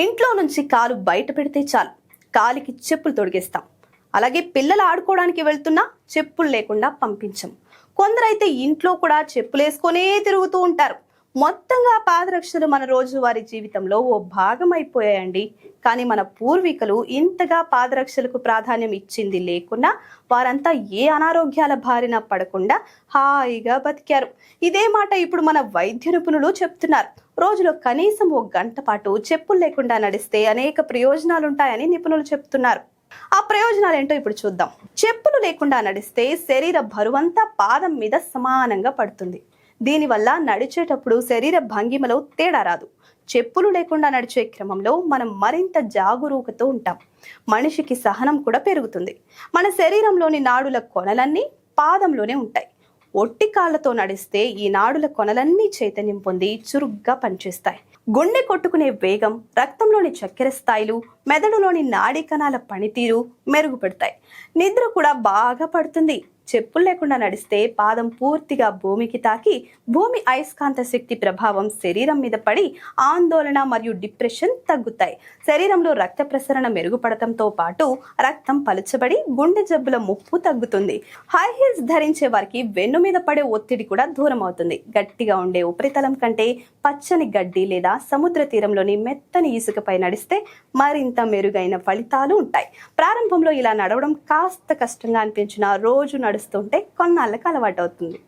ఇంట్లో నుంచి కాలు బయట పెడితే చాలు కాలికి చెప్పులు తొడిగేస్తాం. అలాగే పిల్లలు ఆడుకోవడానికి వెళ్తున్నా చెప్పులు లేకుండా పంపించం. కొందరైతే ఇంట్లో కూడా చెప్పులేసుకొనే తిరుగుతూ ఉంటారు. మొత్తంగా పాదరక్షలు మన రోజువారీ జీవితంలో ఓ భాగం అయిపోయాయండి. కానీ మన పూర్వీకులు ఇంతగా పాదరక్షలకు ప్రాధాన్యం ఇచ్చింది లేకున్నా వారంతా ఏ అనారోగ్యాల బారిన పడకుండా హాయిగా బతికారు. ఇదే మాట ఇప్పుడు మన వైద్య నిపుణులు చెప్తున్నారు. రోజులో కనీసం ఓ గంట పాటు చెప్పులు లేకుండా నడిస్తే అనేక ప్రయోజనాలుంటాయని నిపుణులు చెప్తున్నారు. ఆ ప్రయోజనాలు ఏంటో ఇప్పుడు చూద్దాం. చెప్పులు లేకుండా నడిస్తే శరీర బరువంతా పాదం మీద సమానంగా పడుతుంది. దీనివల్ల నడిచేటప్పుడు శరీర భంగిమలో తేడా రాదు. చెప్పులు లేకుండా నడిచే క్రమంలో మనం మరింత జాగరూకతో ఉంటాం. మనిషికి సహనం కూడా పెరుగుతుంది. మన శరీరంలోని నాడుల కొనలన్నీ పాదంలోనే ఉంటాయి. ఒట్టి కాళ్లతో నడిస్తే ఈ నాడుల కొనలన్నీ చైతన్యం పొంది చురుగ్గా పనిచేస్తాయి. గుండె కొట్టుకునే వేగం, రక్తంలోని చక్కెర స్థాయిలు, మెదడులోని నాడీ కణాల పనితీరు మెరుగుపడతాయి. నిద్ర కూడా బాగా పడుతుంది. చెప్పులు లేకుండా నడిస్తే పాదం పూర్తిగా భూమికి తాకి భూమి అయస్కాంత శక్తి ప్రభావం శరీరం మీద పడి ఆందోళన మరియు డిప్రెషన్ తగ్గుతాయి. శరీరంలో రక్త ప్రసరణ మెరుగుపడటంతో పాటు రక్తం పలుచబడి గుండె జబ్బుల ముప్పు తగ్గుతుంది. హై హీల్స్ ధరించే వారికి వెన్ను మీద పడే ఒత్తిడి కూడా దూరం అవుతుంది. గట్టిగా ఉండే ఉపరితలం కంటే పచ్చని గడ్డి లేదా సముద్ర తీరంలోని మెత్తని ఇసుకపై నడిస్తే మరింత మెరుగైన ఫలితాలు ఉంటాయి. ప్రారంభంలో ఇలా నడవడం కాస్త కష్టంగా అనిపించినా రోజు నడుస్తుంటే కొన్నాళ్ళకి అలవాటు అవుతుంది.